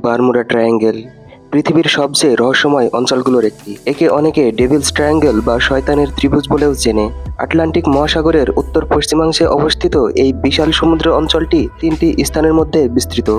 Bermuda triangle পৃথিবীর সবচেয়ে রহস্যময় অঞ্চলগুলোর একটি। একে অনেকে ডেভিলস ট্রায়াঙ্গেল বা শয়তানের ত্রিভুজ বলেও চেনে। আটলান্টিক মহাসাগরের উত্তর পশ্চিমাংশে অবস্থিত এই বিশাল সমুদ্র অঞ্চলটি তিনটি স্থানের মধ্যে বিস্তৃত।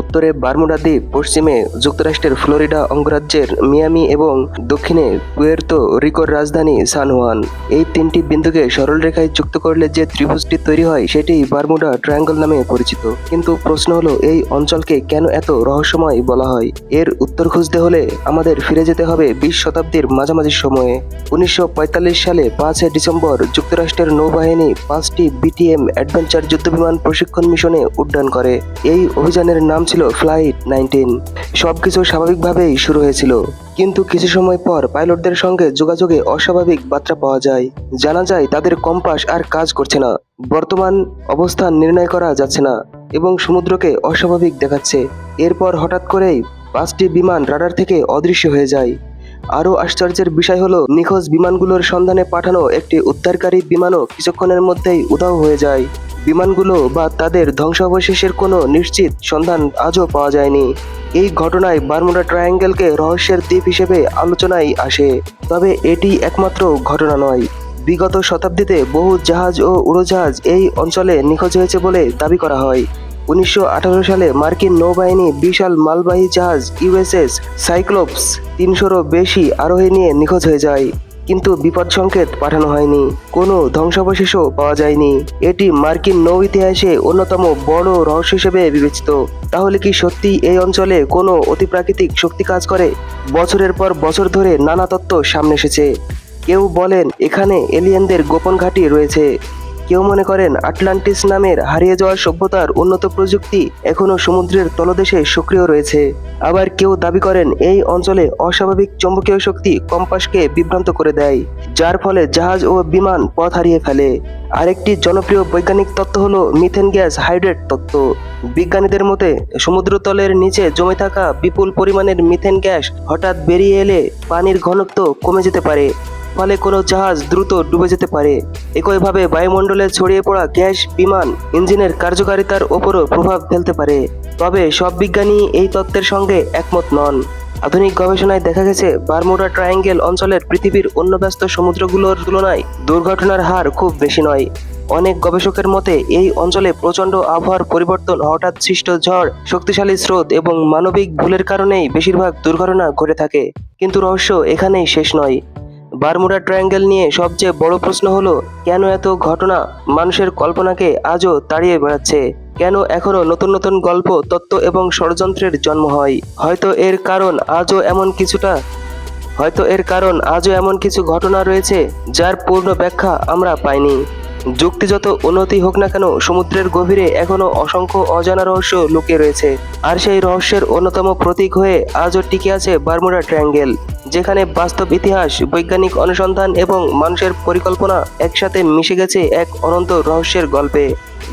উত্তরে বারমুডা দ্বীপ, পশ্চিমে যুক্তরাষ্ট্রের ফ্লোরিডা অঙ্গরাজ্যের মিয়ামি এবং দক্ষিণে পুয়ের্তো রিকোর রাজধানী সান হুয়ান। এই তিনটি বিন্দুকে সরল রেখায় যুক্ত করলে যে ত্রিভুজটি তৈরি হয় সেটি বারমুডা ট্রায়াঙ্গল নামে পরিচিত। কিন্তু প্রশ্ন হলো, এই অঞ্চলকে কেন এত রহস্যময় বলা হয়? এর উত্তর খুঁজতে হলে আমাদের ফিরে যেতে হবে 20 শতাব্দীর মাঝামাঝি সময়ে। 1945 সালে 5 ডিসেম্বর যুক্তরাষ্ট্রের নৌবাহিনী 5টি বিটিএম অ্যাডভেঞ্চার যুদ্ধবিমান প্রশিক্ষণ মিশনে উড্ডয়ন করে। এই অভিযানের নাম ছিল ফ্লাইট 19। সবকিছু স্বাভাবিকভাবেই শুরু হয়েছিল, কিন্তু কিছু সময় পর পাইলটদের সঙ্গে যোগাযোগে অস্বাভাবিক বার্তা পাওয়া যায়। জানা যায় তাদের কম্পাস আর কাজ করছে না, বর্তমান অবস্থান নির্ণয় করা যাচ্ছে না এবং সমুদ্রকে অস্বাভাবিক দেখাচ্ছে। এরপর হঠাৎ করেই 5টি বিমান রাডার থেকে অদৃশ্য হয়ে যায়। আরও আশ্চর্যের বিষয় হলো, নিখোঁজ বিমানগুলোর সন্ধানে পাঠানো একটি উদ্ধারকারী বিমানও কিছুক্ষণের মধ্যেই উধাও হয়ে যায়। বিমানগুলো বা তাদের ধ্বংসাবশেষের কোনো নিশ্চিত সন্ধান আজও পাওয়া যায়নি। এই ঘটনায় বারমুডা ট্রায়াঙ্গেলকে রহস্যের দ্বীপ হিসেবে আলোচনায় আসে। তবে এটি একমাত্র ঘটনা নয়। বিগত শতাব্দীতে বহু জাহাজ ও উড়োজাহাজ এই অঞ্চলে নিখোঁজ হয়েছে বলে দাবি করা হয়। 1918 সালে মার্কিন নৌবাহিনী বিশাল মালবাহী জাহাজ ইউএসএস সাইক্লোপস 300-রও বেশি আরোহী নিয়ে নিখোঁজ হয়ে যায়, কিন্তু বিপদ সংকেত পাঠানো হয়নি। কোনো ধ্বংসাবশেষও পাওয়া যায়নি। এটি মার্কিন নৌ ইতিহাসে অন্যতম বড় রহস্য হিসেবে বিবেচিত। তাহলে কি সত্যি এই অঞ্চলে কোনো অতিপ্রাকৃতিক শক্তি কাজ করে? বছরের পর বছর ধরে নানা তত্ত্ব সামনে এসেছে। কেউ বলেন এখানে এলিয়েনদের গোপন ঘাঁটি রয়েছে, কেউ মনে করেন আটলান্টিস নামের হারিয়ে যাওয়া সভ্যতার উন্নত প্রযুক্তি এখনও সমুদ্রের তলদেশে সক্রিয় রয়েছে। আবার কেউ দাবি করেন এই অঞ্চলে অস্বাভাবিক চৌম্বকীয় শক্তি কম্পাসকে বিভ্রান্ত করে দেয়, যার ফলে জাহাজ ও বিমান পথ হারিয়ে ফেলে। আরেকটি জনপ্রিয় বৈজ্ঞানিক তত্ত্ব হলো মিথেন গ্যাস হাইড্রেট তত্ত্ব। বিজ্ঞানীদের মতে সমুদ্রতলের নিচে জমে থাকা বিপুল পরিমাণের মিথেন গ্যাস হঠাৎ বেরিয়ে এলে পানির ঘনত্ব কমে যেতে পারে, ফলে কোনো জাহাজ দ্রুত ডুবে যেতে পারে। একইভাবে বায়ুমণ্ডলে ছড়িয়ে পড়া গ্যাস বিমান ইঞ্জিনের কার্যকারিতার ওপরও প্রভাব ফেলতে পারে। তবে সব বিজ্ঞানী এই তত্ত্বের সঙ্গে একমত নন। আধুনিক গবেষণায় দেখা গেছে বারমুডা ট্রায়াঙ্গেল অঞ্চলের পৃথিবীর অন্য ব্যস্ত সমুদ্রগুলোর তুলনায় দুর্ঘটনার হার খুব বেশি নয়। অনেক গবেষকের মতে এই অঞ্চলে প্রচণ্ড আবহাওয়ার পরিবর্তন, হঠাৎ সৃষ্ট ঝড়, শক্তিশালী স্রোত এবং মানবিক ভুলের কারণেই বেশিরভাগ দুর্ঘটনা ঘটে থাকে। কিন্তু রহস্য এখানেই শেষ নয়। বারমুডা ট্রায়াঙ্গেল নিয়ে সবচেয়ে বড় প্রশ্ন হলো, কেন এত ঘটনা মানুষের কল্পনাকে আজও তাড়িয়ে বেড়াচ্ছে? কেন এখনো নতুন নতুন গল্প, তত্ত্ব এবং ষড়যন্ত্রের জন্ম হয়? হয়তো এর কারণ আজও এমন কিছু ঘটনা রয়েছে যার পূর্ণ ব্যাখ্যা আমরা পাইনি। যুক্তি যত উন্নতি হোক না কেন, সমুদ্রের গভীরে এখনো অসংখ্য অজানা রহস্য লুকিয়ে রয়েছে। আর সেই রহস্যের অন্যতম প্রতীক হয়ে আজও টিকে আছে বারমুডা ট্রায়াঙ্গেল, যেখানে বাস্তব ইতিহাস, বৈজ্ঞানিক অনুসন্ধান এবং মানুষের পরিকল্পনা একসাথে মিশে গেছে এক অনন্ত রহস্যের গল্পে।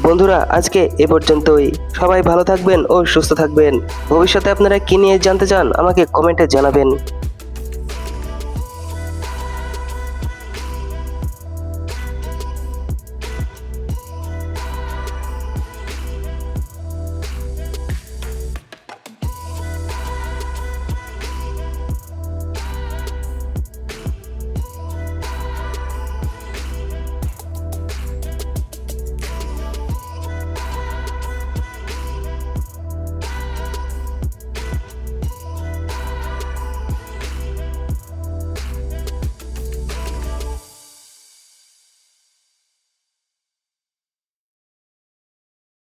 বন্ধুরা, আজকে এ পর্যন্তই। সবাই ভালো থাকবেন ও সুস্থ থাকবেন। ভবিষ্যতে আপনারা কি নিয়ে জানতে চান আমাকে কমেন্টে জানাবেন।